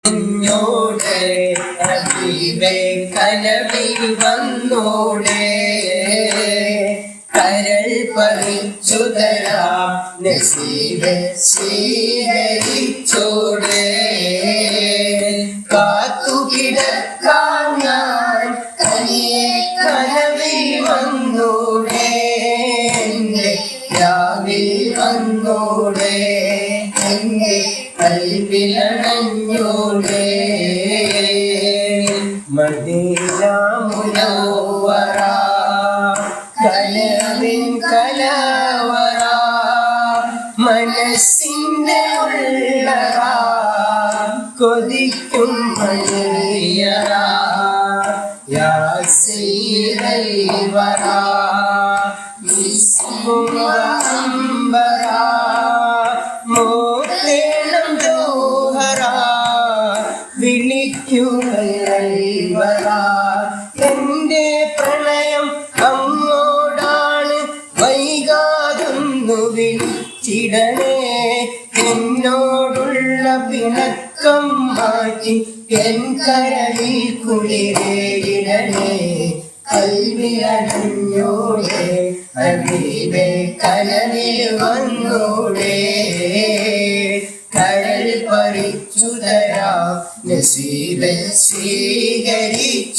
ോടെ ഹബീബേ കനവിൽ വന്നോടെ കരൾ പറിച്ചുതരാം നസീബെ സ്വീകരിച്ചോടെ കാത്തുകിടക്കാൻ ഞാൻ തനിയെ കനവിൽ വന്നോടെ എന്റെ രാവിൽ വന്നോടെ എന്റെ കൽവിലണഞ്ഞോടെ മദീന മുനവ്വറ കലവിൻ കലവറ മനസ്സിന്റെ ഉള്ളറ കൊതിക്കും മണിയറ യാ സയ്യിദൽ വറ ഇസ്മുക അംബറ വിളിക്കുകയൽവറ എന്റെ പ്രണയം അങ്ങോടാണ് വൈകാതൊന്നു വിളിച്ചിടണേ എന്നോടുള്ള പിണക്കം മാറ്റി എൻ കരളിൽ കുളിരേയിടണേ കൽവിലണഞ്ഞോടെ ഹബീബേ കനവിൽ വന്നോടെ കരൾ പറിച്ചുതരാം നസീബെ സ്വീകരിച്ചൂടെ